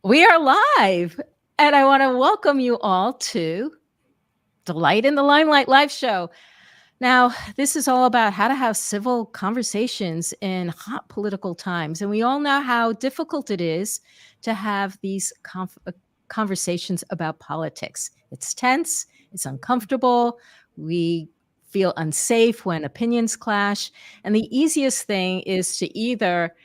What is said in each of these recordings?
We are live, and I want to welcome you all to the Light in the Limelight live show. Now, this is all about how to have civil conversations in hot political times, and we all know how difficult it is to have these conversations about politics. It's tense, it's uncomfortable, we feel unsafe when opinions clash, and the easiest thing is to either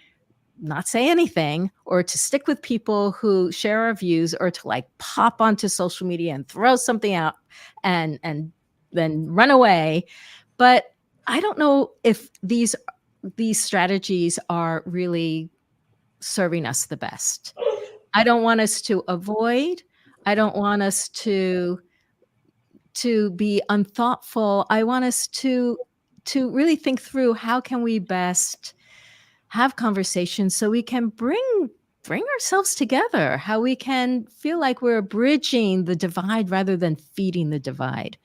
not say anything or to stick with people who share our views or to like pop onto social media and throw something out and then run away. But I don't know if these strategies are really serving us the best. I don't want us to avoid. I don't want us to be unthoughtful. I want us to really think through how can we best have conversations so we can bring ourselves together, how we can feel like we're bridging the divide rather than feeding the divide.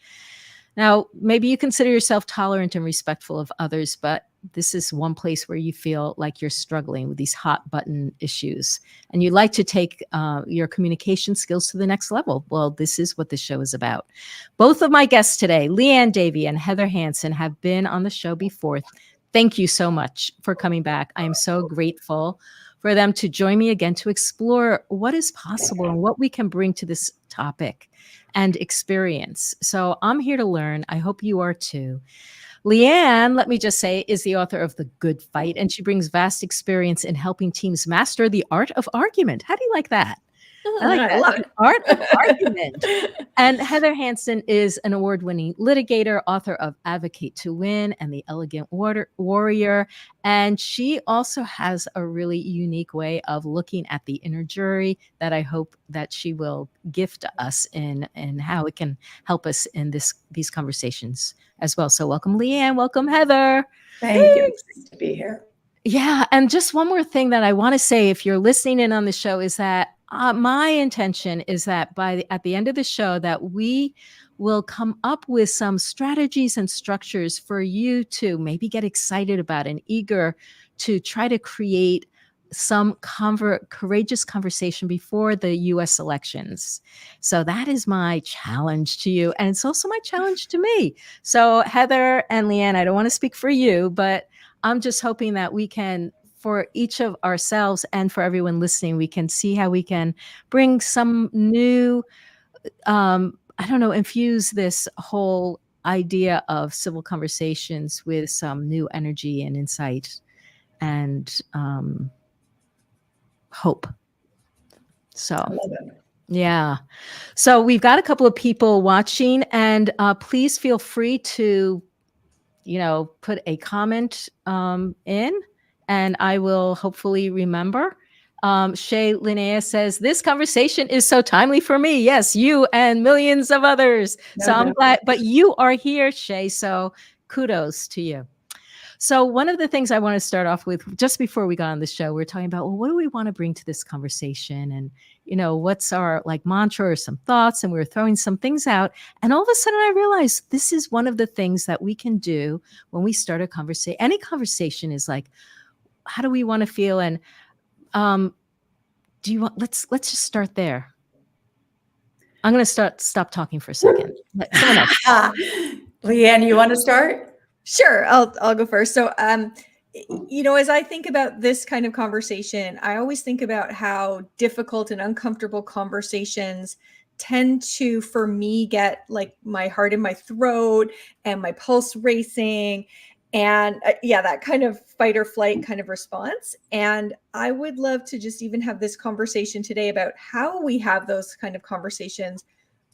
Now, maybe you consider yourself tolerant and respectful of others, but this is one place where you feel like you're struggling with these hot button issues and you'd like to take your communication skills to the next level. Well, this is what the show is about. Both of my guests today, Liane Davey and Heather Hansen, have been on the show before. Thank you so much for coming back. I am so grateful for them to join me again to explore what is possible and what we can bring to this topic and experience. So I'm here to learn. I hope you are too. Liane, let me just say, is the author of The Good Fight, and she brings vast experience in helping teams master the art of argument. How do you like that? I love it. Art of argument. And Heather Hansen is an award-winning litigator, author of Advocate to Win and The Elegant Warrior. And she also has a really unique way of looking at the inner jury that I hope that she will gift us in how it can help us in these conversations as well. So welcome, Liane. Welcome, Heather. Thank you. It's great to be here. Yeah. And just one more thing that I want to say, if you're listening in on the show, is that my intention is that at the end of the show that we will come up with some strategies and structures for you to maybe get excited about and eager to try to create some courageous conversation before the U.S. elections. So that is my challenge to you. And it's also my challenge to me. So Heather and Liane, I don't want to speak for you, but I'm just hoping that we can, for each of ourselves and for everyone listening, we can see how we can bring some new, infuse this whole idea of civil conversations with some new energy and insight and hope. So, yeah. So we've got a couple of people watching, and please feel free to, put a comment in. And I will hopefully remember. Shay Linnea says, this conversation is so timely for me. Yes, you and millions of others. So I'm glad, but you are here, Shay. So kudos to you. So one of the things I want to start off with, just before we got on the show, we're talking about, well, what do we want to bring to this conversation? And, what's our mantra or some thoughts? And we were throwing some things out. And all of a sudden I realized this is one of the things that we can do when we start a conversation. Any conversation is like, how do we want to feel? And do you want, let's just start there. I'm going to stop talking for a second. Someone else. Liane, you want to start? Sure. I'll go first. So, as I think about this kind of conversation, I always think about how difficult and uncomfortable conversations tend to, for me, get like my heart in my throat and my pulse racing. And that kind of fight or flight kind of response. And I would love to just even have this conversation today about how we have those kind of conversations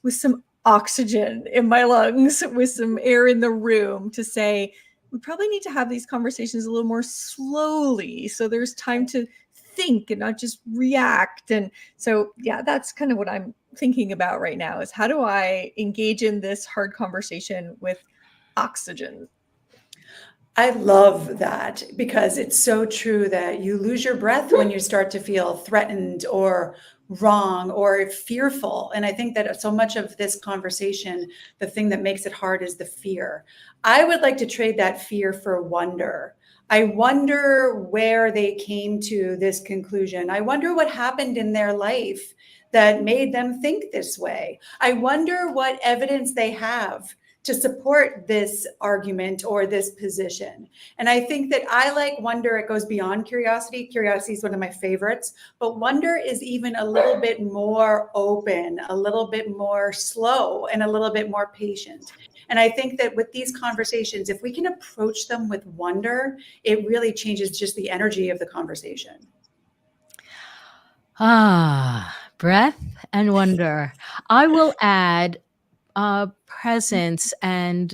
with some oxygen in my lungs, with some air in the room, to say, we probably need to have these conversations a little more slowly. So there's time to think and not just react. And so, that's kind of what I'm thinking about right now, is how do I engage in this hard conversation with oxygen? I love that, because it's so true that you lose your breath when you start to feel threatened or wrong or fearful. And I think that so much of this conversation, the thing that makes it hard is the fear. I would like to trade that fear for wonder. I wonder where they came to this conclusion. I wonder what happened in their life that made them think this way. I wonder what evidence they have to support this argument or this position. And I think that I like wonder. It goes beyond curiosity. Curiosity is one of my favorites, but wonder is even a little bit more open, a little bit more slow, and a little bit more patient. And I think that with these conversations, if we can approach them with wonder, it really changes just the energy of the conversation. Breath and wonder. I will add presence and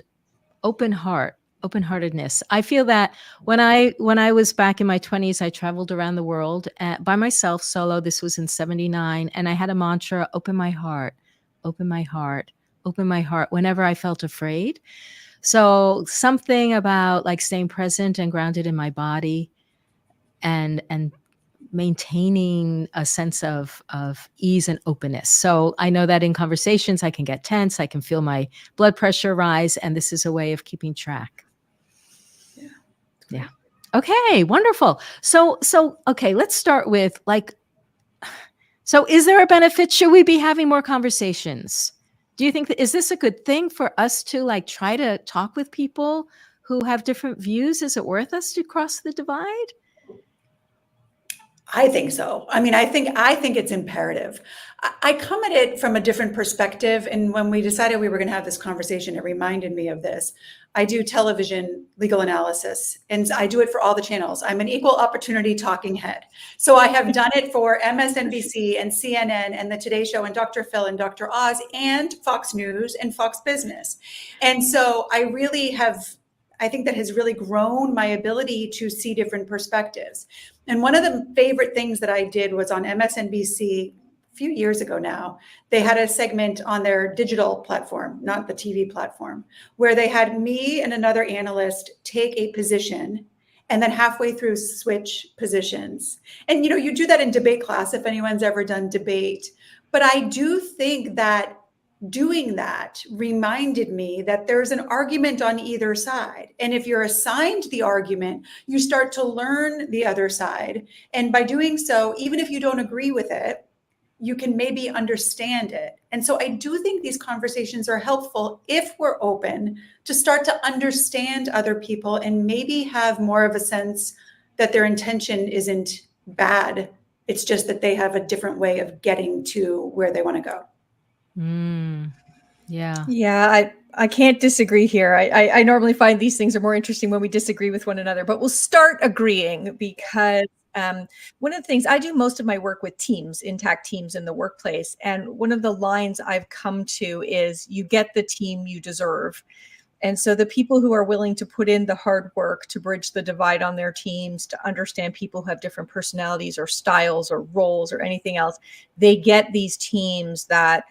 open-heartedness. I feel that when I was back in my 20s, I traveled around the world by myself, solo. This was in 79. And I had a mantra, open my heart, open my heart, open my heart, whenever I felt afraid. So something about like staying present and grounded in my body and maintaining a sense of ease and openness. So I know that in conversations, I can get tense. I can feel my blood pressure rise. And this is a way of keeping track. Yeah. Okay, wonderful. So, okay, let's start with so is there a benefit? Should we be having more conversations? Do you think is this a good thing for us to try to talk with people who have different views? Is it worth us to cross the divide? I think so. I mean, I think it's imperative. I come at it from a different perspective. And when we decided we were going to have this conversation, it reminded me of this. I do television legal analysis, and I do it for all the channels. I'm an equal opportunity talking head. So I have done it for MSNBC and CNN and the Today Show and Dr. Phil and Dr. Oz and Fox News and Fox Business. And so I think that has really grown my ability to see different perspectives. And one of the favorite things that I did was on MSNBC a few years ago now. They had a segment on their digital platform, not the TV platform, where they had me and another analyst take a position and then halfway through switch positions. And you do that in debate class if anyone's ever done debate. But I do think that doing that reminded me that there's an argument on either side. And if you're assigned the argument, you start to learn the other side. And by doing so, even if you don't agree with it, you can maybe understand it. And so I do think these conversations are helpful if we're open to start to understand other people and maybe have more of a sense that their intention isn't bad. It's just that they have a different way of getting to where they want to go. Yeah. Yeah, I can't disagree here. I normally find these things are more interesting when we disagree with one another, but we'll start agreeing because one of the things I do most of my work with teams, intact teams in the workplace. And one of the lines I've come to is you get the team you deserve. And so the people who are willing to put in the hard work to bridge the divide on their teams, to understand people who have different personalities or styles or roles or anything else, they get these teams that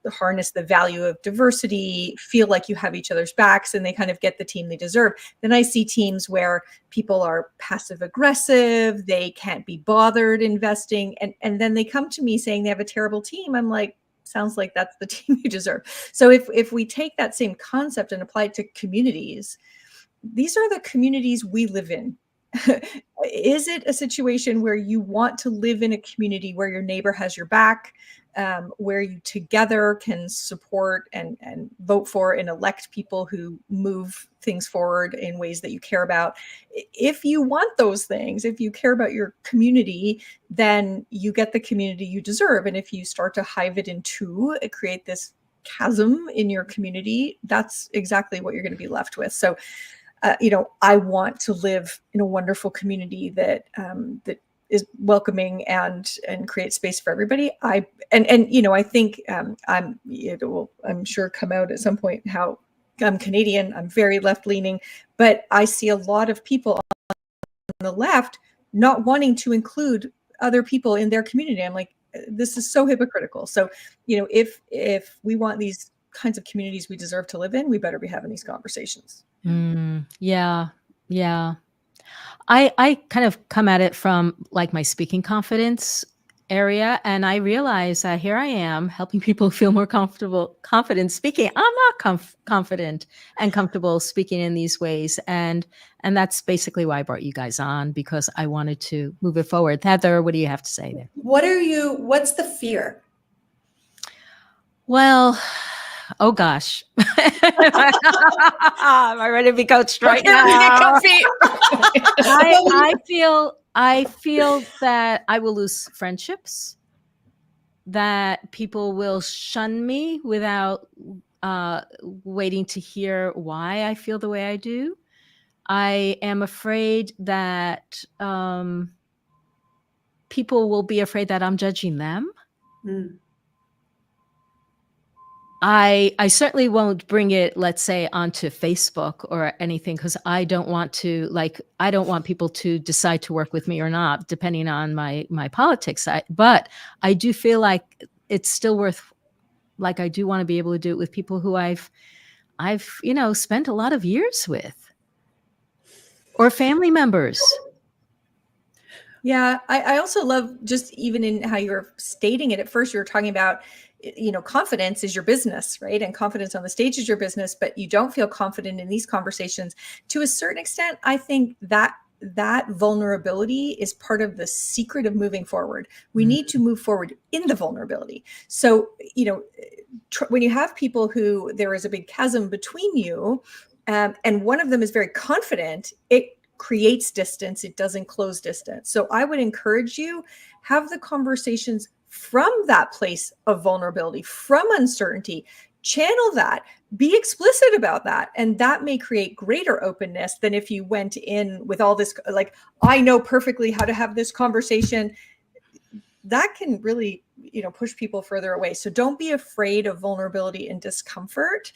harness the value of diversity, feel like you have each other's backs, and they kind of get the team they deserve. Then I see teams where people are passive aggressive, they can't be bothered investing, and then they come to me saying they have a terrible team. I'm like, sounds like that's the team you deserve. So if we take that same concept and apply it to communities, these are the communities we live in. Is it a situation where you want to live in a community where your neighbor has your back, where you together can support and vote for and elect people who move things forward in ways that you care about? If you want those things, if you care about your community, then you get the community you deserve. And if you start to hive it in two, create this chasm in your community, that's exactly what you're going to be left with. So I want to live in a wonderful community that is welcoming and create space for everybody. I think it will, I'm sure, come out at some point how I'm Canadian. I'm very left leaning, but I see a lot of people on the left not wanting to include other people in their community. I'm like, this is so hypocritical. So, if we want these kinds of communities we deserve to live in, we better be having these conversations. Yeah. I kind of come at it from my speaking confidence. area, and I realize that here I am helping people feel more confident speaking. I'm not confident and comfortable speaking in these ways, and that's basically why I brought you guys on, because I wanted to move it forward. Heather, what do you have to say there? What's the fear? Well, oh gosh. Am I ready to be coached right now? I feel that I will lose friendships, that people will shun me without waiting to hear why I feel the way I do. I am afraid that people will be afraid that I'm judging them. I certainly won't bring it, let's say, onto Facebook or anything, because I don't want people to decide to work with me or not, depending on my politics. But I do feel like it's still I do want to be able to do it with people who I've spent a lot of years with, or family members. Yeah, I also love, just even in how you were stating it at first, you were talking about, confidence is your business, right? And confidence on the stage is your business, but you don't feel confident in these conversations. To a certain extent, I think that vulnerability is part of the secret of moving forward. We need to move forward in the vulnerability. So, when you have people who there is a big chasm between you, and one of them is very confident, it creates distance. It doesn't close distance. So I would encourage you, have the conversations from that place of vulnerability, from uncertainty, channel that, be explicit about that. And that may create greater openness than if you went in with all this, like, I know perfectly how to have this conversation. That can really, push people further away. So don't be afraid of vulnerability and discomfort.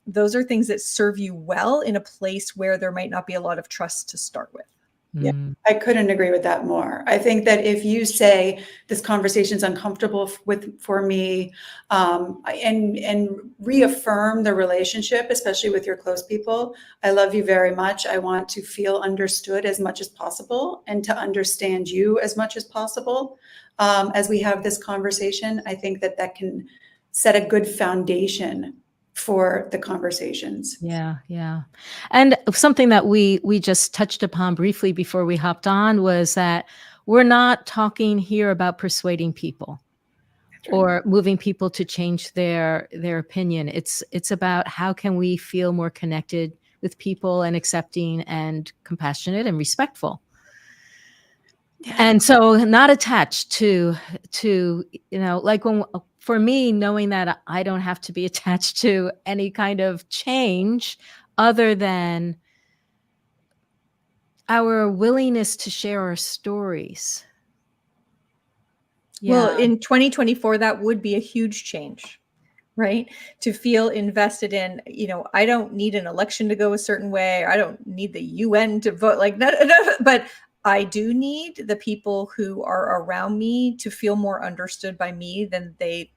Those are things that serve you well in a place where there might not be a lot of trust to start with. Yeah, I couldn't agree with that more. I think that if you say this conversation is uncomfortable for me, and reaffirm the relationship, especially with your close people. I love you very much. I want to feel understood as much as possible, and to understand you as much as possible. As we have this conversation, I think that can set a good foundation for the conversations. Yeah. And something that we just touched upon briefly before we hopped on was that we're not talking here about persuading people or moving people to change their opinion. It's about how can we feel more connected with people, and accepting and compassionate and respectful. Yeah. And so not attached to like for me, knowing that I don't have to be attached to any kind of change other than our willingness to share our stories. Yeah. Well, in 2024, that would be a huge change, right? To feel invested in, I don't need an election to go a certain way, or I don't need the UN to vote like that, but I do need the people who are around me to feel more understood by me than they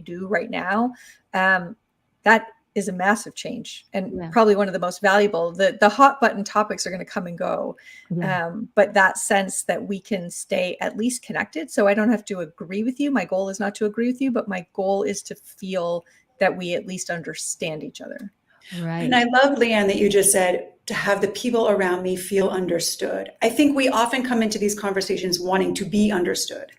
do right now. That is a massive change, and probably one of the most valuable. The hot button topics are going to come and go. But that sense that we can stay at least connected. So I don't have to agree with you. My goal is not to agree with you, but my goal is to feel that we at least understand each other. Right. And I love, Liane, that you just said to have the people around me feel understood. I think we often come into these conversations wanting to be understood,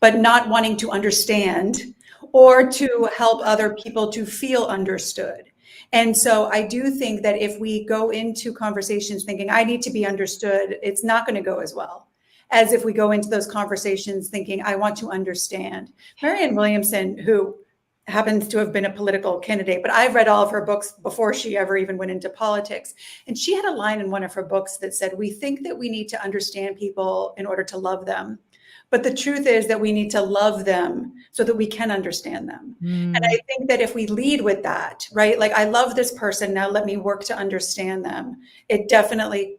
but not wanting to understand or to help other people to feel understood. And so I do think that if we go into conversations thinking I need to be understood, it's not going to go as well as if we go into those conversations thinking I want to understand. Marianne Williamson, who happens to have been a political candidate, but I've read all of her books before she ever even went into politics. And she had a line in one of her books that said, we think that we need to understand people in order to love them. But the truth is that we need to love them so that we can understand them. And I think that if we lead with that, right? Like, I love this person, now let me work to understand them. It definitely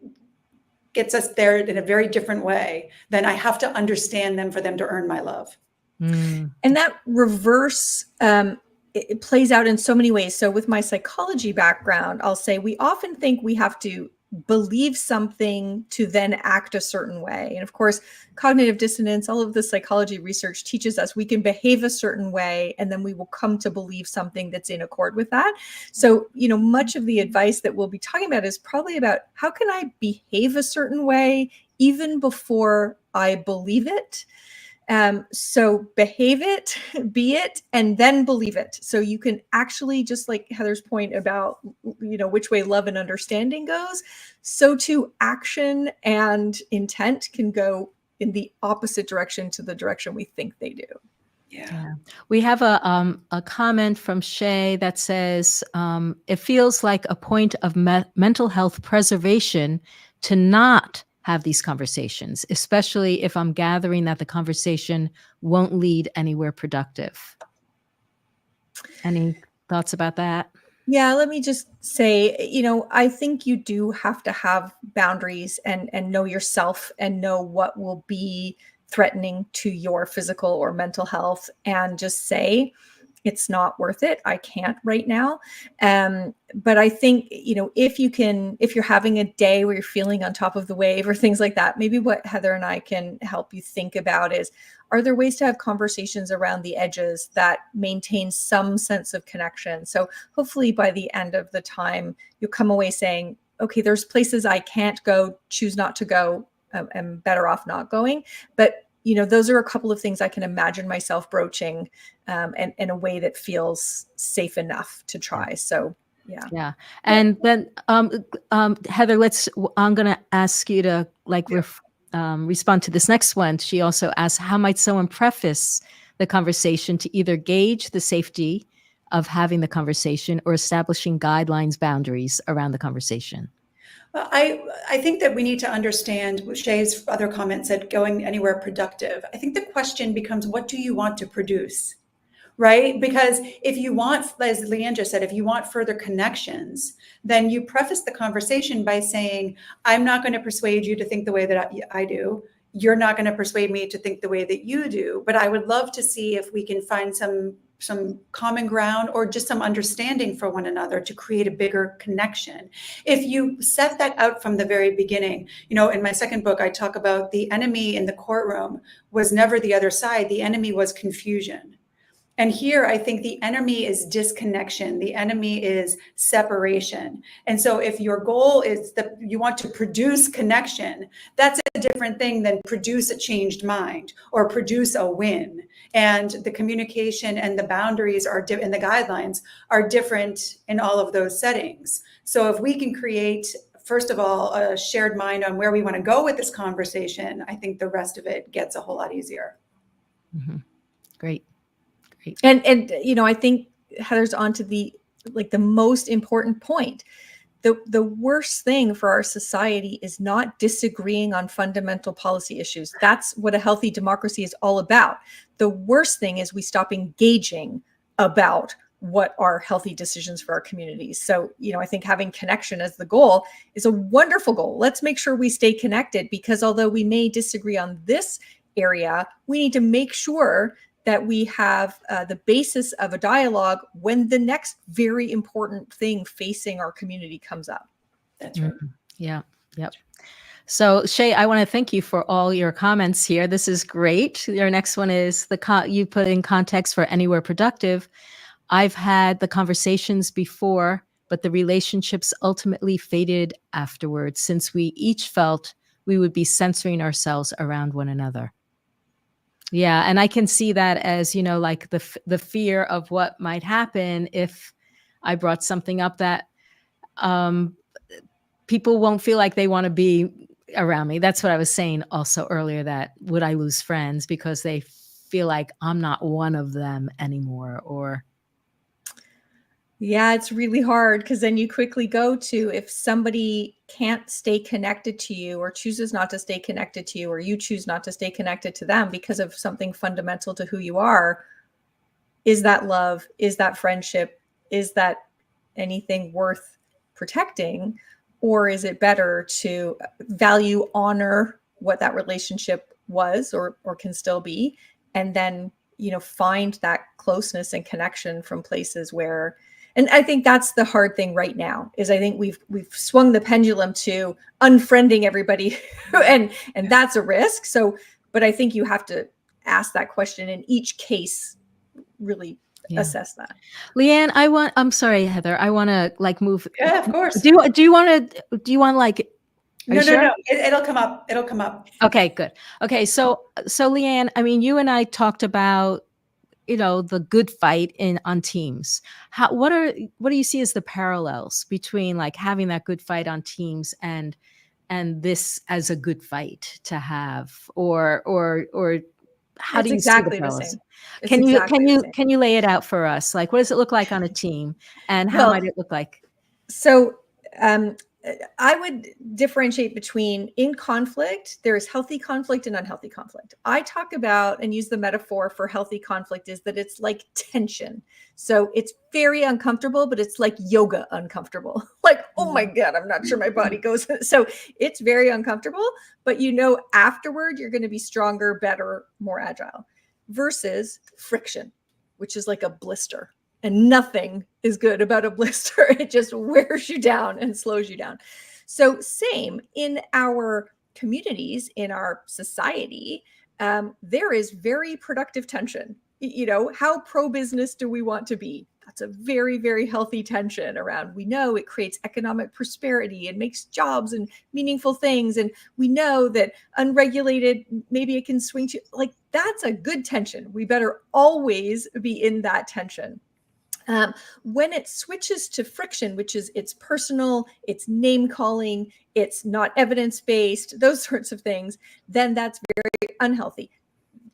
gets us there in a very different way than I have to understand them for them to earn my love. And that reverse, it plays out in so many ways. So with my psychology background, I'll say we often think we have to believe something to then act a certain way. And of course, cognitive dissonance, all of the psychology research teaches us we can behave a certain way, and then we will come to believe something that's in accord with that. So, much of the advice that we'll be talking about is probably about how can I behave a certain way even before I believe it. So behave it, be it, and then believe it. So you can actually, just like Heather's point about, which way love and understanding goes, so too action and intent can go in the opposite direction to the direction we think they do. Yeah. We have a comment from Shay that says, it feels like a point of mental health preservation to not have these conversations, especially if I'm gathering that the conversation won't lead anywhere productive. Any thoughts about that? Yeah, let me just say, I think you do have to have boundaries and know yourself and know what will be threatening to your physical or mental health, and just say, it's not worth it. I can't right now. But I think, if you're having a day where you're feeling on top of the wave or things like that, maybe what Heather and I can help you think about is, are there ways to have conversations around the edges that maintain some sense of connection? So hopefully by the end of the time, you'll come away saying, okay, there's places I can't go, choose not to go. I'm better off not going. But those are a couple of things I can imagine myself broaching, and in a way that feels safe enough to try. So, yeah. Yeah. And then, Heather, I'm going to ask you to respond to this next one. She also asked, how might someone preface the conversation to either gauge the safety of having the conversation or establishing guidelines, boundaries around the conversation? Well, I think that we need to understand Shay's other comment said going anywhere productive. I think the question becomes, what do you want to produce? Right? Because if you want, as Liane just said, if you want further connections, then you preface the conversation by saying, I'm not going to persuade you to think the way that I do. You're not going to persuade me to think the way that you do. But I would love to see if we can find some common ground or just some understanding for one another to create a bigger connection. If you set that out from the very beginning, in my second book, I talk about the enemy in the courtroom was never the other side. The enemy was confusion. And here, I think the enemy is disconnection. The enemy is separation. And so if your goal is that you want to produce connection, that's a different thing than produce a changed mind or produce a win. And the communication and the boundaries and the guidelines are different in all of those settings. So if we can create, first of all, a shared mind on where we want to go with this conversation, I think the rest of it gets a whole lot easier. Mm-hmm. Great. And I think Heather's onto the most important point. The worst thing for our society is not disagreeing on fundamental policy issues. That's what a healthy democracy is all about. The worst thing is we stop engaging about what are healthy decisions for our communities. So, I think having connection as the goal is a wonderful goal. Let's make sure we stay connected, because although we may disagree on this area, we need to make sure that we have the basis of a dialogue when the next very important thing facing our community comes up. That's right. Mm-hmm. Yeah. Yep. So Shay, I want to thank you for all your comments here. This is great. Your next one is you put in context for anywhere productive. I've had the conversations before, but the relationships ultimately faded afterwards, since we each felt we would be censoring ourselves around one another. Yeah. And I can see that as, like the fear of what might happen if I brought something up that people won't feel like they want to be around me. That's what I was saying also earlier, that would I lose friends because they feel like I'm not one of them anymore, or. Yeah, it's really hard, because then you quickly go to, if somebody can't stay connected to you or chooses not to stay connected to you, or you choose not to stay connected to them because of something fundamental to who you are, is that love? Is that friendship? Is that anything worth protecting? Or is it better to value, honor what that relationship was or can still be, and then, find that closeness and connection from places where And I think that's the hard thing right now, is I think we've swung the pendulum to unfriending everybody and that's a risk. So, but I think you have to ask that question in each case, really assess that. Liane, I'm sorry, Heather, I want to like move. Yeah, of course. Do you want like, no, it'll come up. It'll come up. Okay, good. Okay. So Liane, I mean, you and I talked about, the good fight on teams. What do you see as the parallels between like having that good fight on teams and this as a good fight to have, or how do you see the parallels? Can you lay it out for us? Like, what does it look like on a team, and how might it look like? So, I would differentiate between, in conflict, there is healthy conflict and unhealthy conflict. I talk about and use the metaphor for healthy conflict is that it's like tension. So it's very uncomfortable, but it's like yoga uncomfortable. Like, oh my God, I'm not sure my body goes. So it's very uncomfortable, but afterward, you're going to be stronger, better, more agile, versus friction, which is like a blister. And nothing is good about a blister. It just wears you down and slows you down. So same in our communities, in our society, there is very productive tension. How pro-business do we want to be? That's a very, very healthy tension around. We know it creates economic prosperity and makes jobs and meaningful things. And we know that unregulated, maybe it can swing to, like, that's a good tension. We better always be in that tension. When it switches to friction, which is it's personal, it's name calling, it's not evidence-based, those sorts of things, then that's very unhealthy.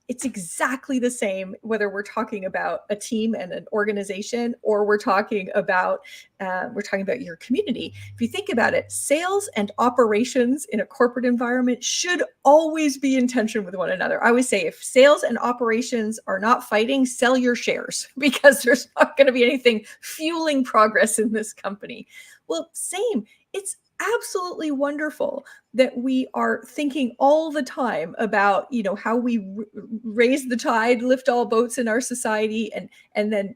It's exactly the same whether we're talking about a team and an organization, or we're talking about your community. If you think about it, sales and operations in a corporate environment should always be in tension with one another. I always say, if sales and operations are not fighting, sell your shares, because there's not going to be anything fueling progress in this company. Well, same. It's absolutely wonderful that we are thinking all the time about, how we raise the tide, lift all boats in our society, and then,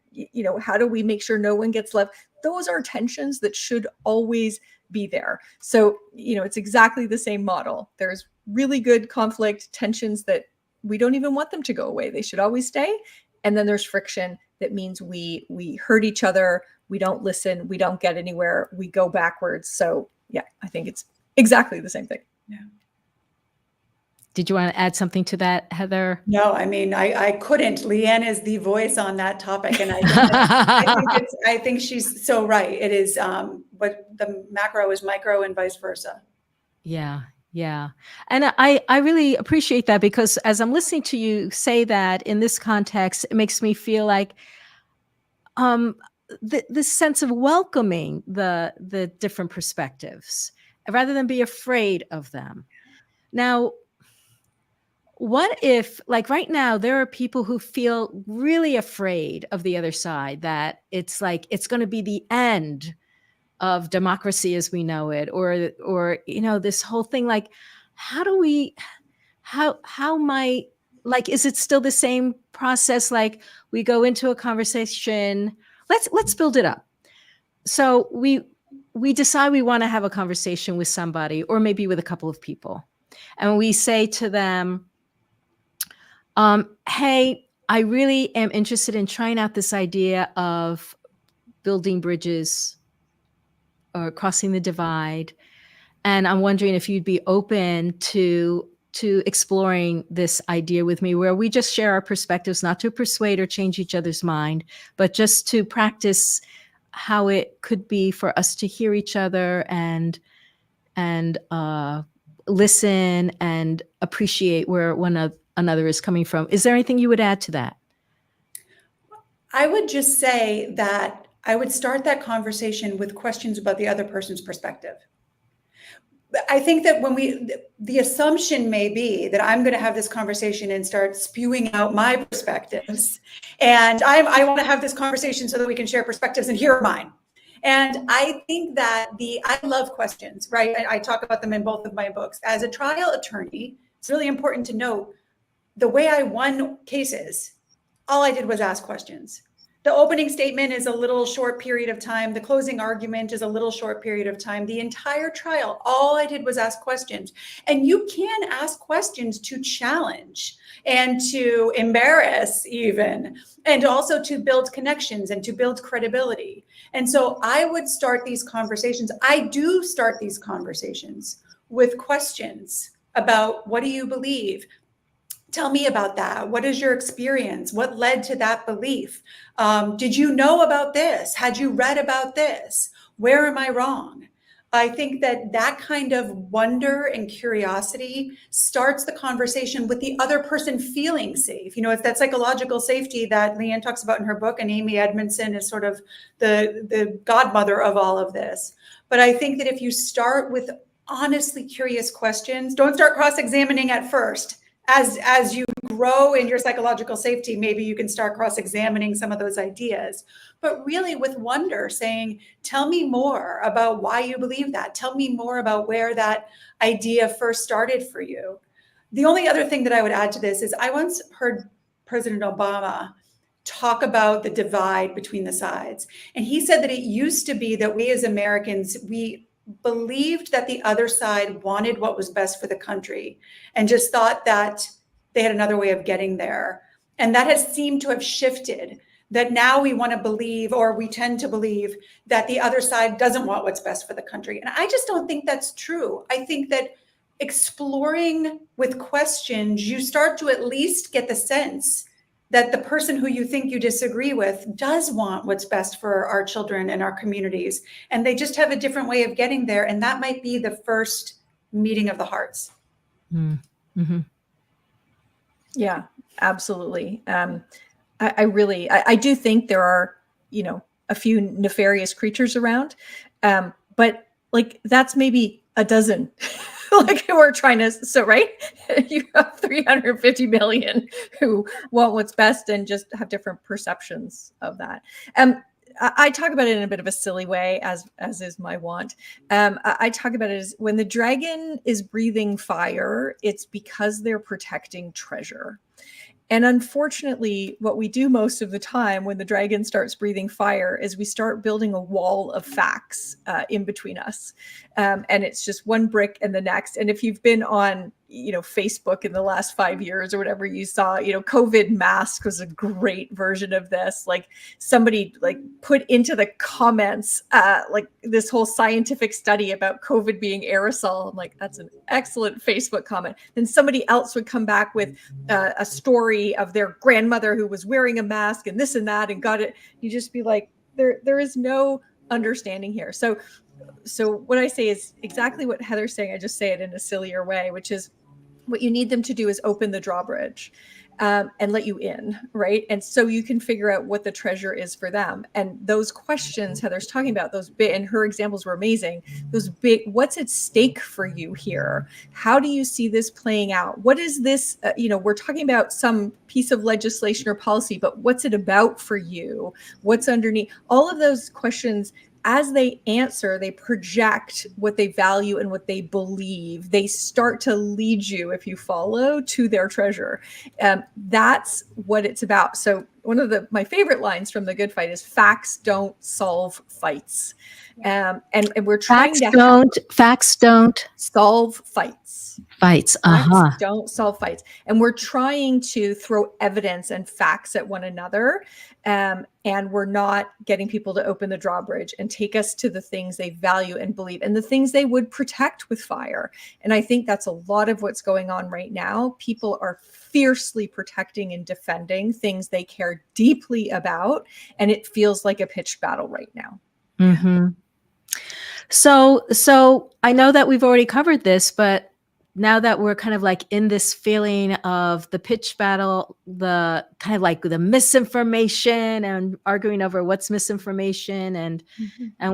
how do we make sure no one gets left? Those are tensions that should always be there. So, it's exactly the same model. There's really good conflict, tensions that we don't even want them to go away. They should always stay. And then there's friction that means we hurt each other. We don't listen. We don't get anywhere. We go backwards. So yeah, I think it's exactly the same thing. Yeah. Did you want to add something to that, Heather? No, I mean, I couldn't. Liane is the voice on that topic. And I think she's so right. It is, but the macro is micro and vice versa. Yeah. Yeah. And I really appreciate that, because as I'm listening to you say that in this context, it makes me feel like, this sense of welcoming the different perspectives rather than be afraid of them. Now, what if, like right now, there are people who feel really afraid of the other side, that it's like, it's going to be the end of democracy as we know it, or this whole thing, like, how might, like, is it still the same process? Like, we go into a conversation, let's build it up. So we decide we want to have a conversation with somebody, or maybe with a couple of people, and we say to them, hey, I really am interested in trying out this idea of building bridges or crossing the divide, and I'm wondering if you'd be open to exploring this idea with me, where we just share our perspectives, not to persuade or change each other's mind, but just to practice how it could be for us to hear each other and listen and appreciate where one another is coming from. Is there anything you would add to that? I would just say that I would start that conversation with questions about the other person's perspective. I think that the assumption may be that I'm going to have this conversation and start spewing out my perspectives. And I want to have this conversation so that we can share perspectives, and here are mine. And I think that I love questions, right? I talk about them in both of my books. As a trial attorney, it's really important to note the way I won cases, all I did was ask questions. The opening statement is a little short period of time. The closing argument is a little short period of time. The entire trial, all I did was ask questions. And you can ask questions to challenge and to embarrass even, and also to build connections and to build credibility. And so I would start these conversations. I do start these conversations with questions about, what do you believe? Tell me about that. What is your experience? What led to that belief? Did you know about this? Had you read about this? Where am I wrong? I think that that kind of wonder and curiosity starts the conversation with the other person feeling safe. You know, it's that psychological safety that Liane talks about in her book, and Amy Edmondson is sort of the godmother of all of this. But I think that if you start with honestly curious questions, don't start cross-examining at first. As you grow in your psychological safety, maybe you can start cross-examining some of those ideas, but really with wonder, saying, tell me more about why you believe that. Tell me more about where that idea first started for you. The only other thing that I would add to this is, I once heard President Obama talk about the divide between the sides. And he said that it used to be that we as Americans, we believed that the other side wanted what was best for the country and just thought that they had another way of getting there. And that has seemed to have shifted, that now we want to believe, or we tend to believe, that the other side doesn't want what's best for the country. And I just don't think that's true. I think that exploring with questions, you start to at least get the sense that the person who you think you disagree with does want what's best for our children and our communities. And they just have a different way of getting there. And that might be the first meeting of the hearts. Mm-hmm. Yeah, absolutely. I do think there are, you know, a few nefarious creatures around, but like, that's maybe a dozen. Like, we're trying to, so right, you have 350 million who want what's best and just have different perceptions of that. I talk about it in a bit of a silly way, as is my want. I talk about it as, when the dragon is breathing fire, it's because they're protecting treasure. And unfortunately, what we do most of the time when the dragon starts breathing fire is we start building a wall of facts in between us. And it's just one brick and the next. And if you've been on, you know, Facebook in the last 5 years or whatever, you saw, you know, COVID mask was a great version of this. Like, somebody like put into the comments, like, this whole scientific study about COVID being aerosol. I'm like, that's an excellent Facebook comment. Then somebody else would come back with a story of their grandmother who was wearing a mask and this and that and got it. You just be like, there is no understanding here. So what I say is exactly what Heather's saying. I just say it in a sillier way, which is, what you need them to do is open the drawbridge and let you in, right? And so you can figure out what the treasure is for them. And those questions Heather's talking about, those big, and her examples were amazing, those big, what's at stake for you here? How do you see this playing out? What is this, you know, we're talking about some piece of legislation or policy, but what's it about for you? What's underneath? All of those questions, as they answer, they project what they value and what they believe. They start to lead you, if you follow, to their treasure. That's what it's about. So one of my favorite lines from The Good Fight is, facts don't solve fights. And we're trying Facts don't solve fights. Facts don't solve fights. And we're trying to throw evidence and facts at one another. And we're not getting people to open the drawbridge and take us to the things they value and believe, and the things they would protect with fire. And I think that's a lot of what's going on right now. People are fiercely protecting and defending things they care deeply about. And it feels like a pitched battle right now. Mm-hmm. So I know that we've already covered this, but now that we're kind of like in this feeling of the pitch battle, the kind of like the misinformation and arguing over what's misinformation and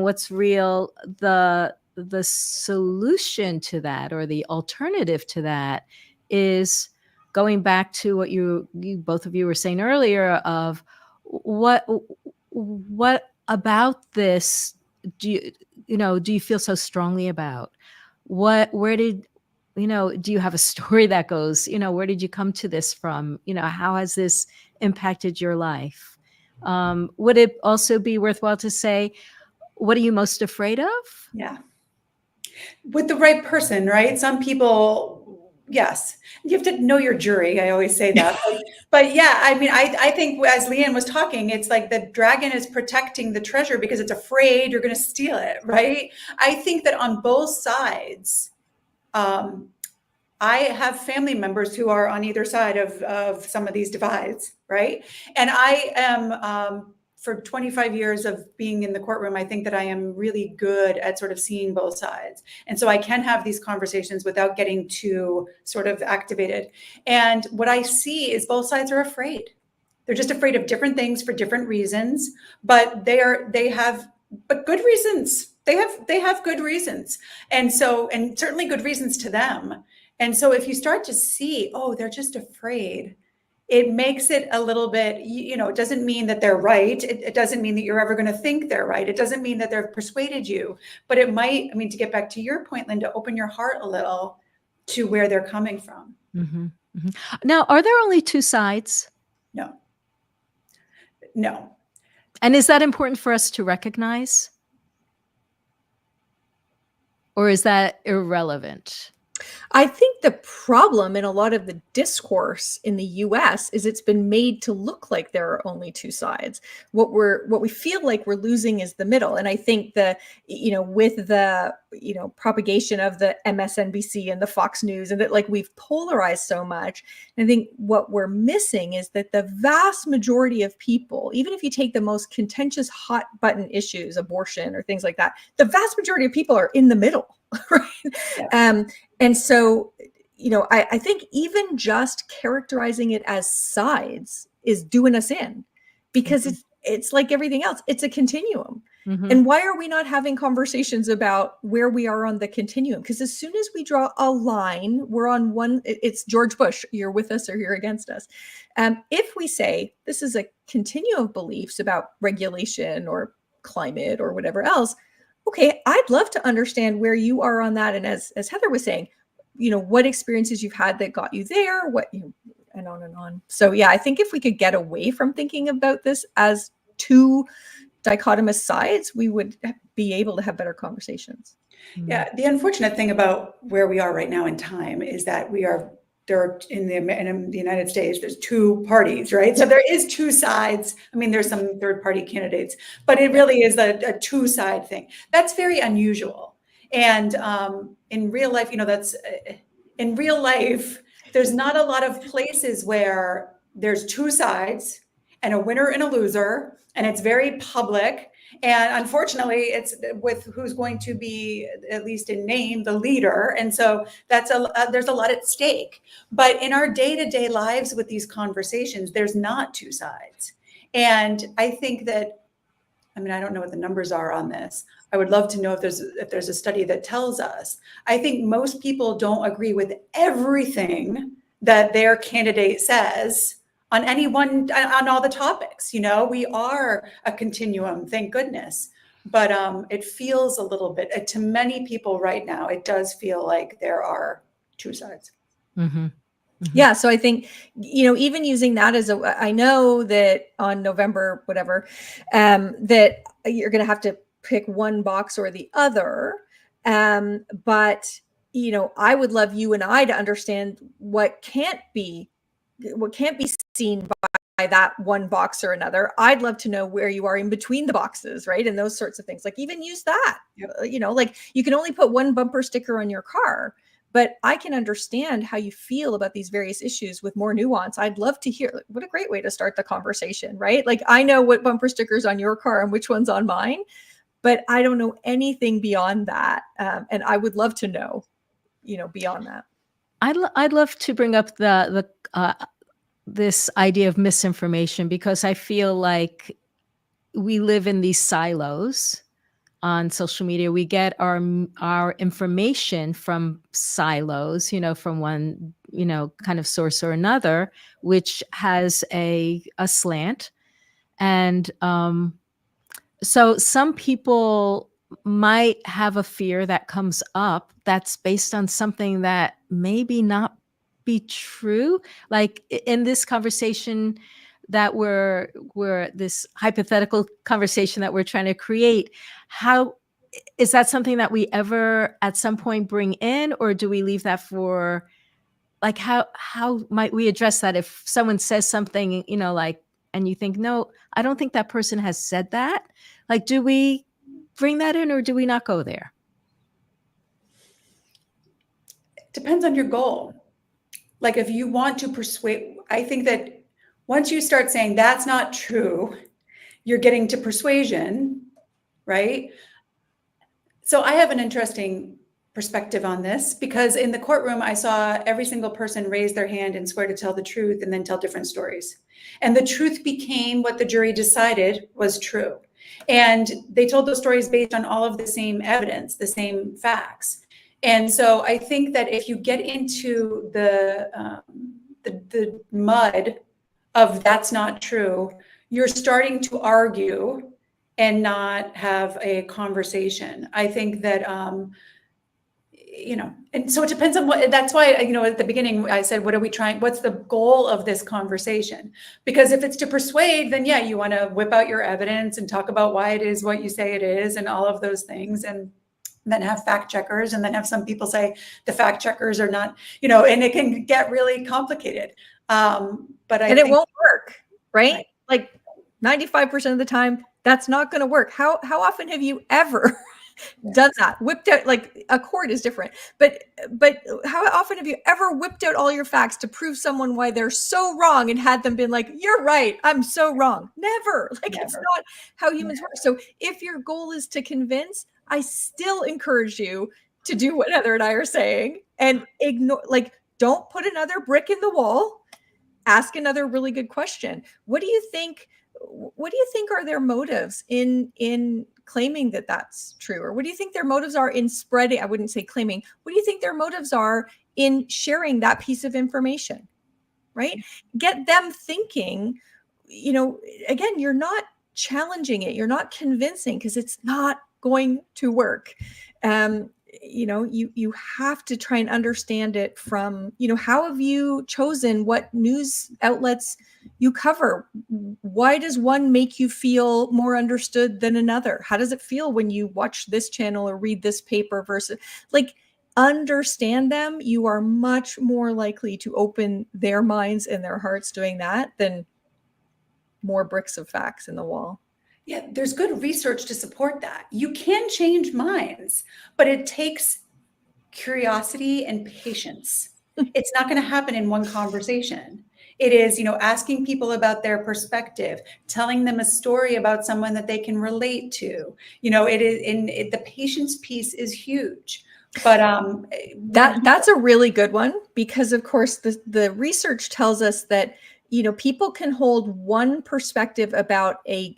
what's real, the solution to that, or the alternative to that, is going back to what you both of you were saying earlier of what about this do you feel so strongly about? Where did do you have a story that goes, where did you come to this from? How has this impacted your life? Would it also be worthwhile to say, what are you most afraid of? Yeah. With the right person, right? Some people, yes, you have to know your jury. I always say that. But yeah, I mean, I think as Liane was talking, it's like the dragon is protecting the treasure because it's afraid you're going to steal it, right? I think that on both sides, I have family members who are on either side of some of these divides, right? And I am, for 25 years of being in the courtroom, I think that I am really good at sort of seeing both sides. And so I can have these conversations without getting too sort of activated. And what I see is both sides are afraid. They're just afraid of different things for different reasons, but they have good reasons. They have good reasons. And so, and certainly good reasons to them. And so if you start to see, oh, they're just afraid, it makes it a little bit, it doesn't mean that they're right. It doesn't mean that you're ever going to think they're right. It doesn't mean that they've persuaded you, but it might, I mean, to get back to your point, Linda, open your heart a little to where they're coming from. Mm-hmm. Mm-hmm. Now, are there only two sides? No. And is that important for us to recognize? Or is that irrelevant? I think the problem in a lot of the discourse in the US is it's been made to look like there are only two sides. What we feel like we're losing is the middle. And I think with the propagation of the MSNBC and the Fox News, and that like we've polarized so much, I think what we're missing is that the vast majority of people, even if you take the most contentious hot button issues, abortion or things like that, the vast majority of people are in the middle. Right. Yeah. And so, I think even just characterizing it as sides is doing us in, because it's like everything else. It's a continuum. Mm-hmm. And why are we not having conversations about where we are on the continuum? Because as soon as we draw a line, we're on one. It's George Bush. You're with us or you're against us. If we say this is a continuum of beliefs about regulation or climate or whatever else, okay, I'd love to understand where you are on that. And as Heather was saying, what experiences you've had that got you there, and on and on. So yeah, I think if we could get away from thinking about this as two dichotomous sides, we would be able to have better conversations. Yeah, the unfortunate thing about where we are right now in time is that there are in the United States, there's two parties, right? So there is two sides. I mean, there's some third party candidates, but it really is a two side thing. That's very unusual. And in real life, in real life, there's not a lot of places where there's two sides and a winner and a loser, and it's very public. And unfortunately, it's with who's going to be, at least in name, the leader. And so there's a lot at stake. But in our day-to-day lives with these conversations, there's not two sides. And I think that, I don't know what the numbers are on this. I would love to know if there's a study that tells us. I think most people don't agree with everything that their candidate says on all the topics. We are a continuum, thank goodness. But it feels a little bit, to many people right now, it does feel like there are two sides. Mm-hmm. Mm-hmm. Yeah. So I think, even using that as I know that on November, whatever, that you're going to have to pick one box or the other. But, I would love you and I to understand what can't be seen by that one box or another. I'd love to know where you are in between the boxes, right? And those sorts of things. Like even use that, like you can only put one bumper sticker on your car, but I can understand how you feel about these various issues with more nuance. I'd love to hear. What a great way to start the conversation, right? Like I know what bumper stickers on your car and which one's on mine, but I don't know anything beyond that. And I would love to know, beyond that. I'd love to bring up this idea of misinformation, because I feel like we live in these silos on social media. We get our information from silos, from one, kind of source or another, which has a slant. And so some people might have a fear that comes up that's based on something that maybe not be true. Like in this conversation, that we're this hypothetical conversation that we're trying to create, how is that something that we ever at some point bring in, or do we leave that for, like, how might we address that if someone says something, like, and you think, no, I don't think that person has said that. Like, do we bring that in or do we not go there? Depends on your goal. Like, if you want to persuade, I think that once you start saying that's not true, you're getting to persuasion, right? So I have an interesting perspective on this, because in the courtroom, I saw every single person raise their hand and swear to tell the truth and then tell different stories. And the truth became what the jury decided was true. And they told those stories based on all of the same evidence, the same facts. And so I think that if you get into the mud of that's not true, you're starting to argue and not have a conversation. I think that, and so it depends on what, that's why, at the beginning I said, what's the goal of this conversation? Because if it's to persuade, then yeah, you want to whip out your evidence and talk about why it is what you say it is and all of those things. And then have fact checkers, and then have some people say the fact checkers are not, and it can get really complicated. But I think it won't work, right? Like 95% of the time, that's not going to work. How often have you ever done that? Whipped out, like, a court is different, but how often have you ever whipped out all your facts to prove someone why they're so wrong and had them been like, you're right, I'm so wrong? Never. It's not how humans work. So if your goal is to convince, I still encourage you to do what Heather and I are saying and ignore, don't put another brick in the wall. Ask another really good question. What do you think are their motives in claiming that that's true? Or what do you think their motives are in spreading? I wouldn't say claiming. What do you think their motives are in sharing that piece of information? Right? Get them thinking, again, you're not challenging it. You're not convincing, because it's not going to work. You have to try and understand it from, how have you chosen what news outlets you cover? Why does one make you feel more understood than another? How does it feel when you watch this channel or read this paper versus, understand them? You are much more likely to open their minds and their hearts doing that than more bricks of facts in the wall. Yeah, there's good research to support that. You can change minds, but it takes curiosity and patience. It's not going to happen in one conversation. It is, asking people about their perspective, telling them a story about someone that they can relate to. The patience piece is huge. But that's a really good one, because of course the research tells us that people can hold one perspective about a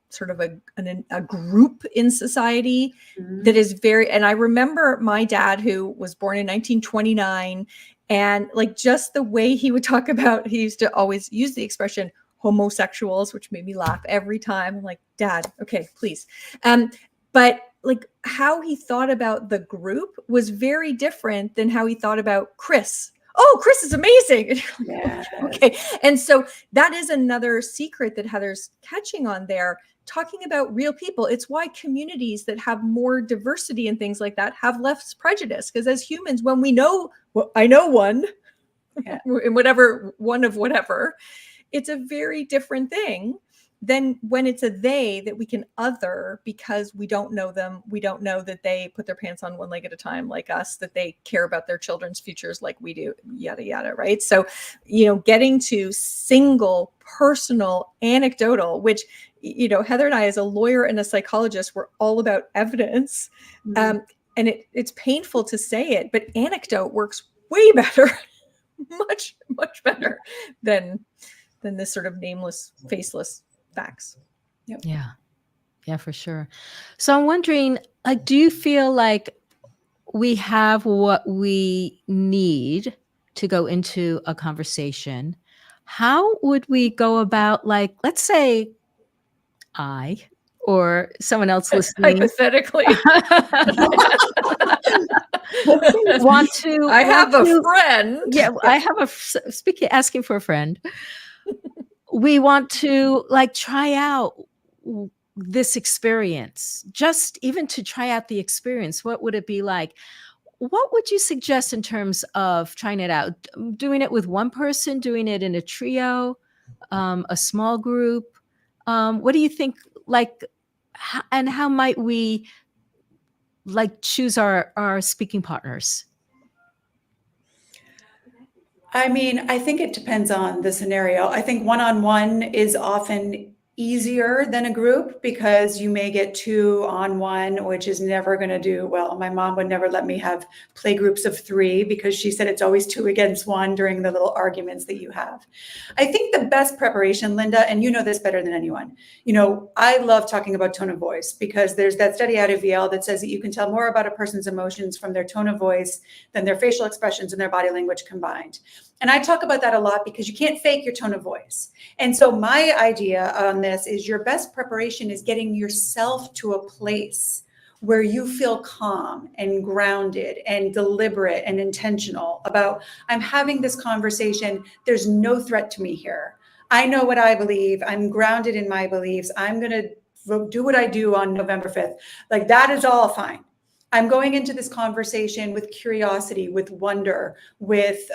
sort of a group in society that is very, and I remember my dad, who was born in 1929, and just the way he would talk about, he used to always use the expression homosexuals, which made me laugh every time. I'm like, Dad, okay, please. But how he thought about the group was very different than how he thought about Chris. Oh, Chris is amazing. Yes. Okay. And so that is another secret that Heather's catching on there, talking about real people. It's why communities that have more diversity and things like that have less prejudice. Because as humans, when we know, I know one, in whatever, one of whatever, it's a very different thing than when it's a they that we can other, because we don't know them. We don't know that they put their pants on one leg at a time like us, that they care about their children's futures like we do, yada, yada, right? So, getting to single, personal, anecdotal, which, Heather and I, as a lawyer and a psychologist, we're all about evidence. And it's painful to say it, but anecdote works way better, much, much better than this sort of nameless, faceless facts. Yep. Yeah, for sure. So I'm wondering, do you feel like we have what we need to go into a conversation? How would we go about, let's say I or someone else listening hypothetically want to, I have a friend. Yeah, I have asking for a friend, we want to like try out this experience, just even to try out the experience. What would it be like? What would you suggest in terms of trying it out? Doing it with one person, doing it in a trio, a small group? What do you think? Like, and how might we like choose our speaking partners? I mean, I think it depends on the scenario. I think one-on-one is often easier than a group because you may get two on one, which is never going to do well. My mom would never let me have play groups of three because she said it's always two against one during the little arguments that you have. I think the best preparation, Linda, and you know this better than anyone, you know, I love talking about tone of voice because there's that study out of Yale that says that you can tell more about a person's emotions from their tone of voice than their facial expressions and their body language combined. And I talk about that a lot because you can't fake your tone of voice. And so my idea on this is your best preparation is getting yourself to a place where you feel calm and grounded and deliberate and intentional about, I'm having this conversation. There's no threat to me here. I know what I believe. I'm grounded in my beliefs. I'm going to do what I do on November 5th. Like that is all fine. I'm going into this conversation with curiosity, with wonder, with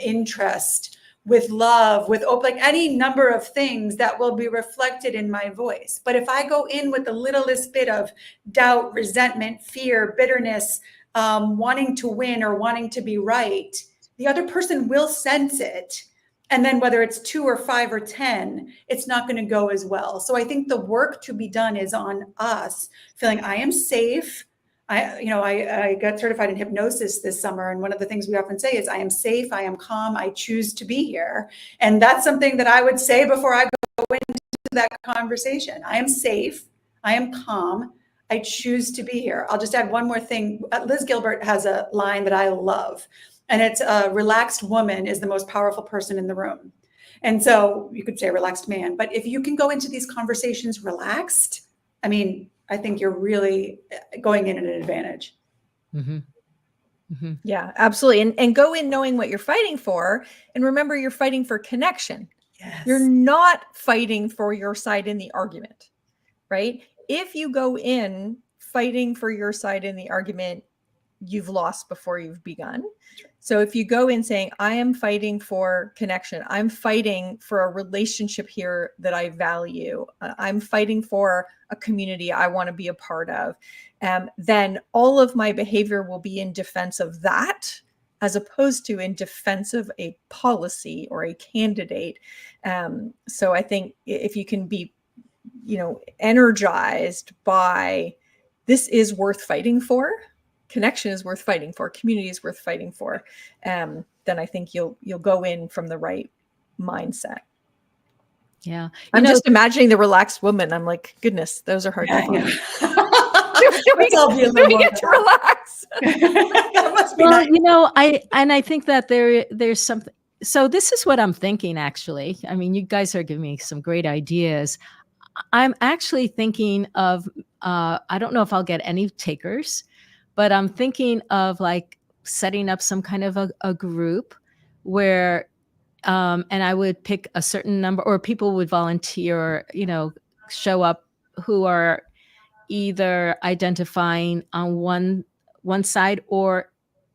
interest, with love, with like any number of things that will be reflected in my voice. But if I go in with the littlest bit of doubt, resentment, fear, bitterness, wanting to win or wanting to be right, the other person will sense it. And then whether it's 2 or 5 or 10, it's not going to go as well. So I think the work to be done is on us feeling I am safe. I got certified in hypnosis this summer. And one of the things we often say is I am safe, I am calm, I choose to be here. And that's something that I would say before I go into that conversation. I am safe, I am calm, I choose to be here. I'll just add one more thing. Liz Gilbert has a line that I love, and it's a relaxed woman is the most powerful person in the room. And so you could say relaxed man, but if you can go into these conversations relaxed, I mean, I think you're really going in at an advantage. Mm-hmm. Mm-hmm. Yeah, absolutely. And go in knowing what you're fighting for. And remember, you're fighting for connection. Yes. You're not fighting for your side in the argument, right? If you go in fighting for your side in the argument, you've lost before you've begun. So if you go in saying, I am fighting for connection, I'm fighting for a relationship here that I value, I'm fighting for a community I want to be a part of, then all of my behavior will be in defense of that, as opposed to in defense of a policy or a candidate. So I think if you can be, energized by this is worth fighting for, connection is worth fighting for, community is worth fighting for, then I think you'll go in from the right mindset. Yeah. I'm just imagining the relaxed woman. I'm like, goodness, those are hard to find. We get to relax. That must be well, nice. I think that there's something. So this is what I'm thinking, actually. I mean, you guys are giving me some great ideas. I'm actually thinking of, I don't know if I'll get any takers, but I'm thinking of like setting up some kind of a group where, and I would pick a certain number, or people would volunteer, show up who are either identifying on one side or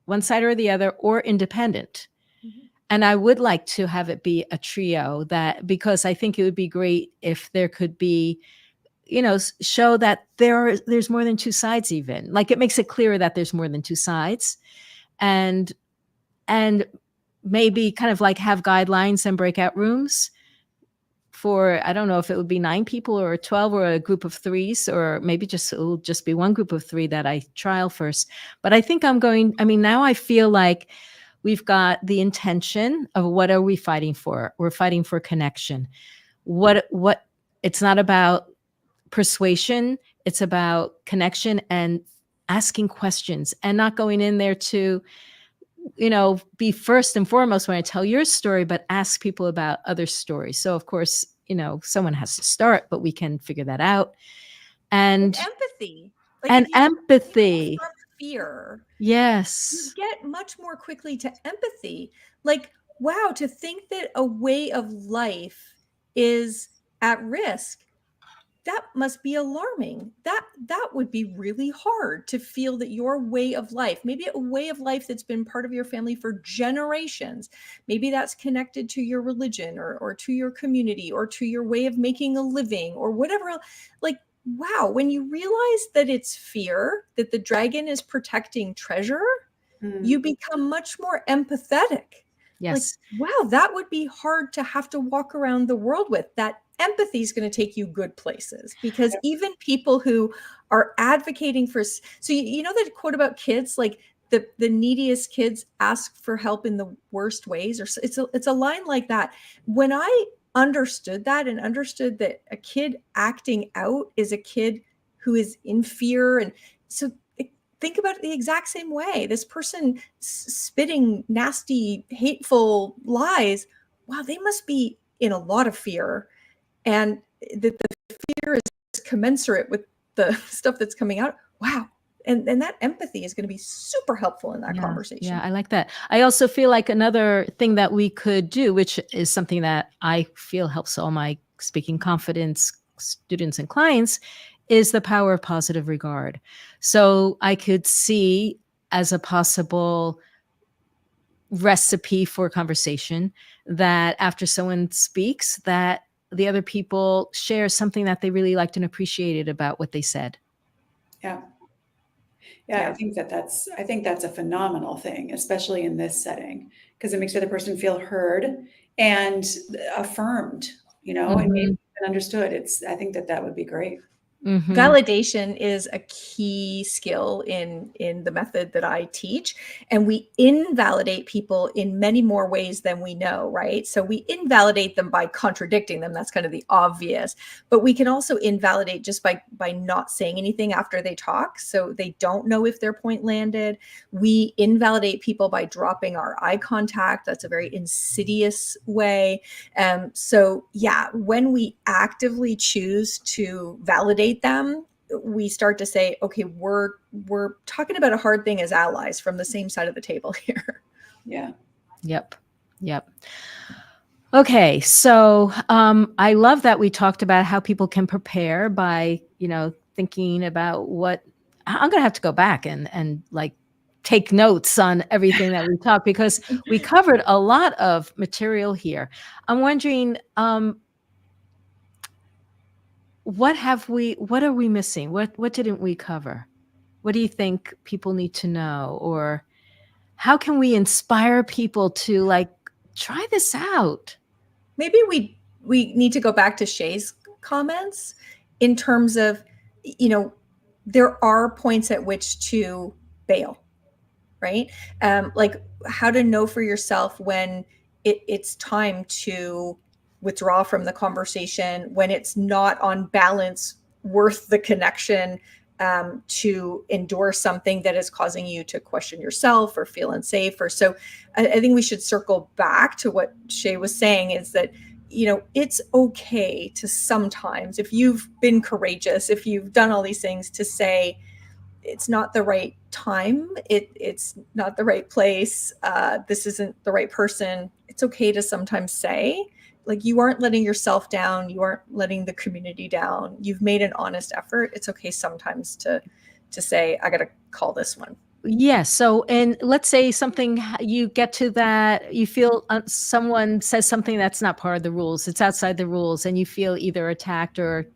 the other, or independent. Mm-hmm. And I would like to have it be a trio, that because I think it would be great if there could be, show that there's more than two sides, even like it makes it clearer that there's more than two sides, and maybe kind of like have guidelines and breakout rooms for, I don't know if it would be 9 people or 12 or a group of 3s, or maybe it'll just be one group of 3 that I trial first. But I think now I feel like we've got the intention of what are we fighting for? We're fighting for connection. What it's not about persuasion, it's about connection and asking questions, and not going in there to, be first and foremost when I tell your story, but ask people about other stories. So of course, someone has to start, but we can figure that out. And empathy. Empathy. From fear. Yes. You get much more quickly to empathy. Like, wow, to think that a way of life is at risk, that must be alarming. That would be really hard to feel that your way of life, maybe a way of life that's been part of your family for generations, maybe that's connected to your religion or to your community or to your way of making a living or whatever. Like, wow, when you realize that it's fear, that the dragon is protecting treasure, you become much more empathetic. Yes. Like, wow, that would be hard to have to walk around the world with. That empathy is going to take you good places, because even people who are advocating for, so you know that quote about kids, like the neediest kids ask for help in the worst ways, or it's a line like that. When I understood that and understood that a kid acting out is a kid who is in fear, and so think about it the exact same way. This person spitting nasty, hateful lies, wow, they must be in a lot of fear. And that the fear is commensurate with the stuff that's coming out. Wow. And that empathy is going to be super helpful in that conversation. Yeah, I like that. I also feel like another thing that we could do, which is something that I feel helps all my speaking confidence students and clients, is the power of positive regard. So I could see as a possible recipe for conversation that after someone speaks, that the other people share something that they really liked and appreciated about what they said. Yeah. I think that's a phenomenal thing, especially in this setting, because it makes the other person feel heard and affirmed, and maybe understood. I think that would be great. Validation is a key skill in the method that I teach, and we invalidate people in many more ways than we know, right? So we invalidate them by contradicting them. That's kind of the obvious, but we can also invalidate just by not saying anything after they talk, so they don't know if their point landed. We invalidate people by dropping our eye contact. That's a very insidious way. So yeah, when we actively choose to validate them, we start to say, okay, we're talking about a hard thing as allies from the same side of the table here. Yeah. Yep. Okay. So I love that we talked about how people can prepare by, thinking about what I'm going to have to go back and like take notes on everything that we talked, because we covered a lot of material here. I'm wondering, what are we missing? What didn't we cover? What do you think people need to know? Or how can we inspire people to like try this out? Maybe we need to go back to Shay's comments in terms of, there are points at which to bail, right? Like how to know for yourself when it's time to withdraw from the conversation, when it's not on balance worth the connection, to endure something that is causing you to question yourself or feel unsafe. Or so I think we should circle back to what Shay was saying, is that, it's okay to sometimes, if you've been courageous, if you've done all these things, to say, it's not the right time. It's not the right place. This isn't the right person. It's okay to sometimes say, like, you aren't letting yourself down. You aren't letting the community down. You've made an honest effort. It's okay sometimes to say, I got to call this one. Yes. So, and let's say something, you get to that, you feel someone says something that's not part of the rules. It's outside the rules, and you feel either attacked or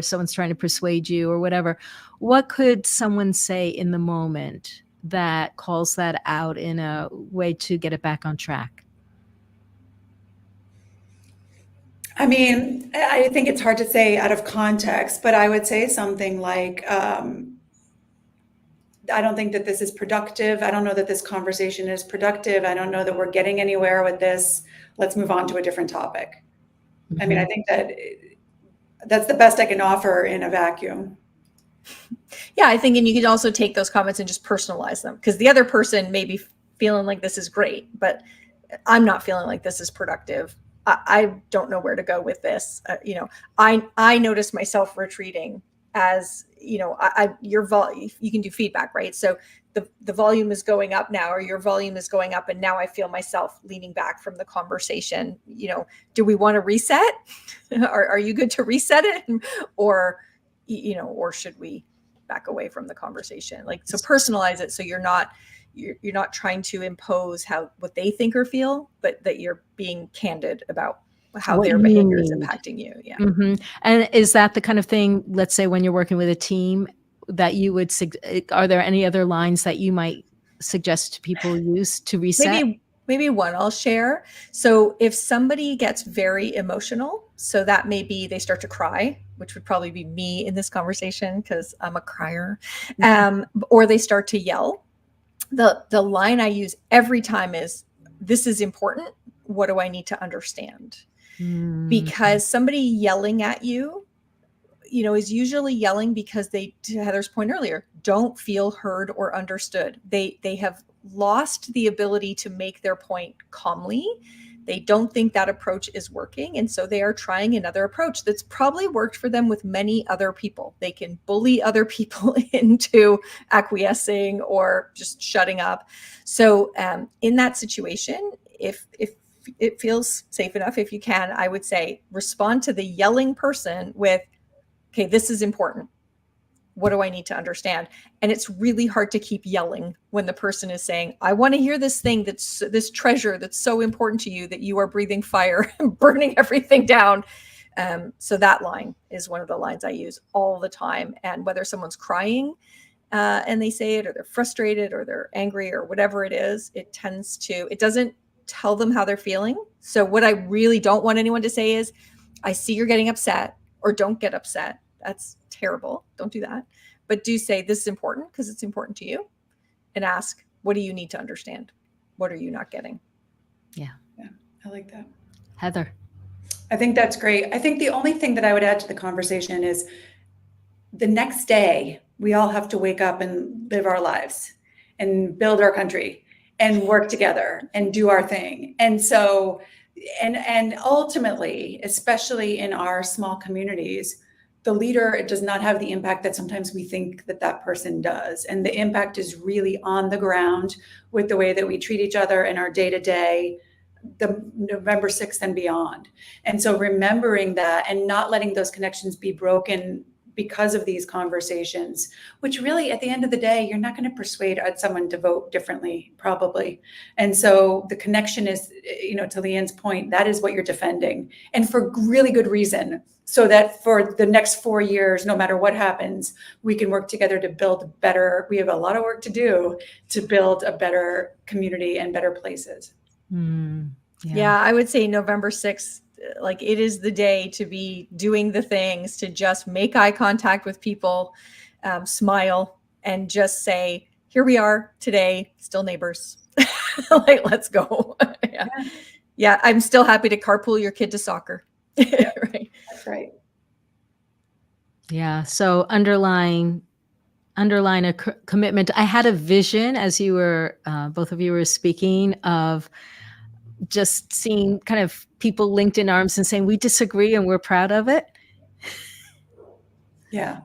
someone's trying to persuade you or whatever. What could someone say in the moment that calls that out in a way to get it back on track? I mean, I think it's hard to say out of context, but I would say something like, I don't think that this is productive. I don't know that this conversation is productive. I don't know that we're getting anywhere with this. Let's move on to a different topic. I mean, I think that's the best I can offer in a vacuum. Yeah, I think, and you could also take those comments and just personalize them, because the other person may be feeling like this is great, but I'm not feeling like this is productive. I don't know where to go with this. I noticed myself retreating. as, you know, your volume, you can do feedback, right? So the volume is going up now, or your volume is going up, and now I feel myself leaning back from the conversation. You know, do we want to reset? Are you good to reset it? Or, you know, or should we back away from the conversation? Like, so personalize it, so you're not trying to impose what they think or feel, but that you're being candid about how What their you behavior is need. impacting you. Yeah. Mm-hmm. And is that the kind of thing, let's say when you're working with a team, that you would, are there any other lines that you might suggest to people use to reset? Maybe one I'll share. So if somebody gets very emotional, so that may be they start to cry, which would probably be me in this conversation because I'm a crier, or they start to yell. The line I use every time is, "This is important. What do I need to understand?" Because somebody yelling at you, you know, is usually yelling because they, to Heather's point earlier, don't feel heard or understood. They have lost the ability to make their point calmly. They don't think that approach is working. And so they are trying another approach that's probably worked for them with many other people. They can bully other people into acquiescing or just shutting up. So in that situation, if it feels safe enough, if you can, I would say respond to the yelling person with, "Okay, this is important. What do I need to understand?" And it's really hard to keep yelling when the person is saying, "I want to hear this thing, that's this treasure that's so important to you that you are breathing fire and burning everything down." So that line is one of the lines I use all the time. And whether someone's crying and they say it, or they're frustrated, or they're angry, or whatever it is, it doesn't tell them how they're feeling. So what I really don't want anyone to say is, "I see you're getting upset," or "Don't get upset. That's terrible. Don't do that." But do say, "This is important because it's important to you," and ask, "What do you need to understand? What are you not getting?" Yeah. Yeah, I like that. Heather. I think that's great. I think the only thing that I would add to the conversation is the next day, we all have to wake up and live our lives and build our country and work together and do our thing. And so, and ultimately, especially in our small communities, the leader does not have the impact that sometimes we think that that person does. And the impact is really on the ground with the way that we treat each other in our day-to-day, the November 6th and beyond. And so remembering that and not letting those connections be broken because of these conversations, which really at the end of the day, you're not going to persuade someone to vote differently, probably. And so the connection is, you know, to Liane's point, that is what you're defending, and for really good reason. So that for the next 4 years, no matter what happens, we can work together to build better. We have a lot of work to do to build a better community and better places. Yeah, I would say November 6th, like, it is the day to be doing the things, to just make eye contact with people, smile, and just say, "Here we are today, still neighbors." Like, let's go. Yeah. I'm still happy to carpool your kid to soccer. Right. That's right. Yeah. So underline a commitment. I had a vision as you were, both of you were speaking, of just seeing kind of people linked in arms and saying, "We disagree and we're proud of it." Yeah.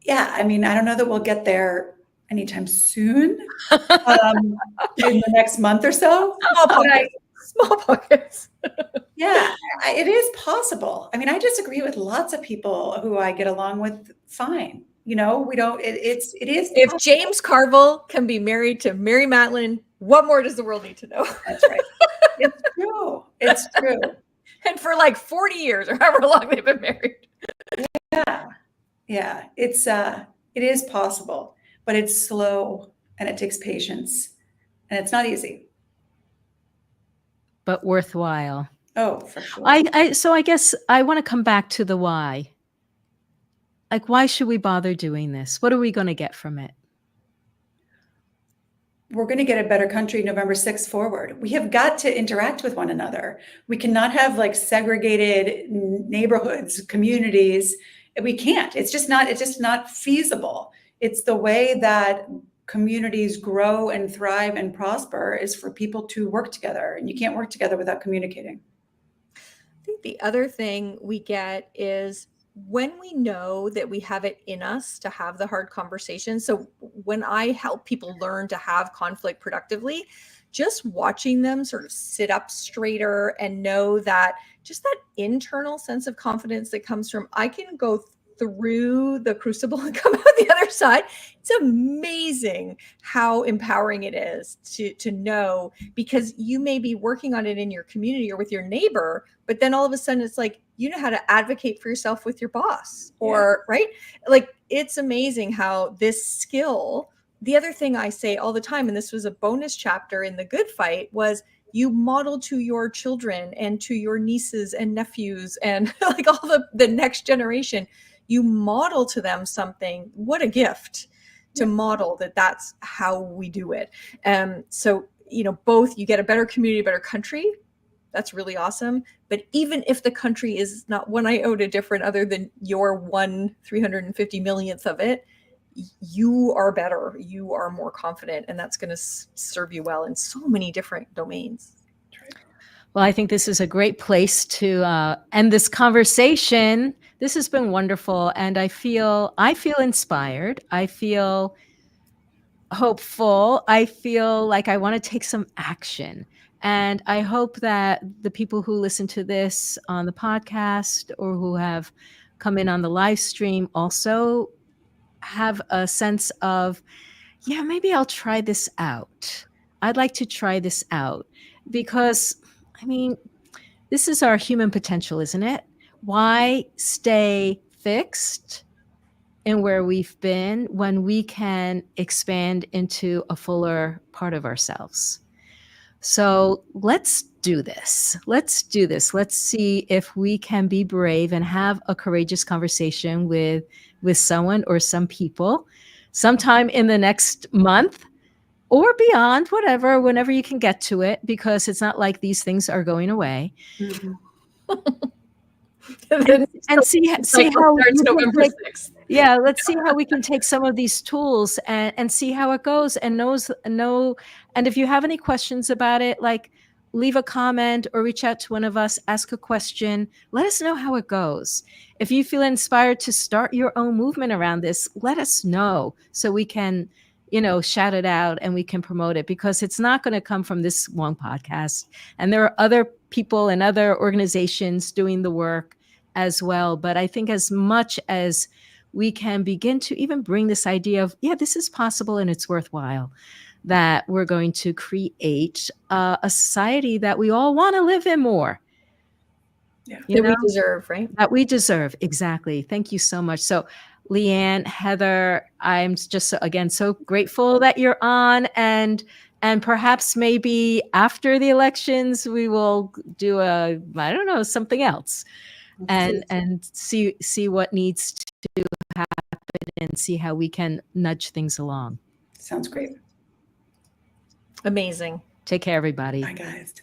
Yeah. I mean, I don't know that we'll get there anytime soon, in the next month or so. Small pockets. Yeah, it is possible. I mean, I disagree with lots of people who I get along with fine. You know, we don't, it is. If possible. James Carville can be married to Mary Matlin, what more does the world need to know? That's right. It's true. It's true. And for like 40 years or however long they've been married. Yeah. It is possible, but it's slow and it takes patience and it's not easy. But worthwhile. Oh, for sure. So I guess I want to come back to the why. Like, why should we bother doing this? What are we going to get from it? We're going to get a better country November 6th forward. We have got to interact with one another. We cannot have like segregated neighborhoods, communities. We can't. It's just not feasible. It's the way that communities grow and thrive and prosper is for people to work together, and you can't work together without communicating. I think the other thing we get is when we know that we have it in us to have the hard conversation. So when I help people learn to have conflict productively, just watching them sort of sit up straighter and know that just that internal sense of confidence that comes from, I can go through the crucible and come out the other side. It's amazing how empowering it is to know, because you may be working on it in your community or with your neighbor, but then all of a sudden it's like, you know how to advocate for yourself with your boss, or right? Like, it's amazing how this skill. The other thing I say all the time, and this was a bonus chapter in The Good Fight, was you model to your children and to your nieces and nephews and like all the next generation, you model to them something. What a gift to model that that's how we do it. So, you know, both you get a better community, a better country. That's really awesome. But even if the country is not one iota different other than your 1/350 millionth of it, you are better, you are more confident, and that's going to serve you well in so many different domains. Well, I think this is a great place to end this conversation. This has been wonderful, and I feel inspired. I feel hopeful. I feel like I want to take some action. And I hope that the people who listen to this on the podcast or who have come in on the live stream also have a sense of, yeah, maybe I'll try this out. I'd like to try this out because, I mean, this is our human potential, isn't it? Why stay fixed in where we've been when we can expand into a fuller part of ourselves? So let's do this. Let's do this. Let's see if we can be brave and have a courageous conversation with someone or some people sometime in the next month or beyond, whatever, whenever you can get to it, because it's not like these things are going away. Mm-hmm. and see how November 6th. Yeah, let's see how we can take some of these tools and see how it goes, and and if you have any questions about it, like leave a comment or reach out to one of us, ask a question, let us know how it goes. If you feel inspired to start your own movement around this, let us know so we can, shout it out and we can promote it, because it's not going to come from this one podcast. And there are other people and other organizations doing the work as well. But I think as much as we can begin to even bring this idea of, yeah, this is possible and it's worthwhile, that we're going to create a society that we all want to live in more. Yeah. That we deserve, right? That we deserve. Exactly. Thank you so much. So Liane, Heather, I'm just, again, so grateful that you're on, and perhaps maybe after the elections, we will do something else and see what needs to happen and see how we can nudge things along. Sounds great. Amazing. Take care, everybody. Bye, guys.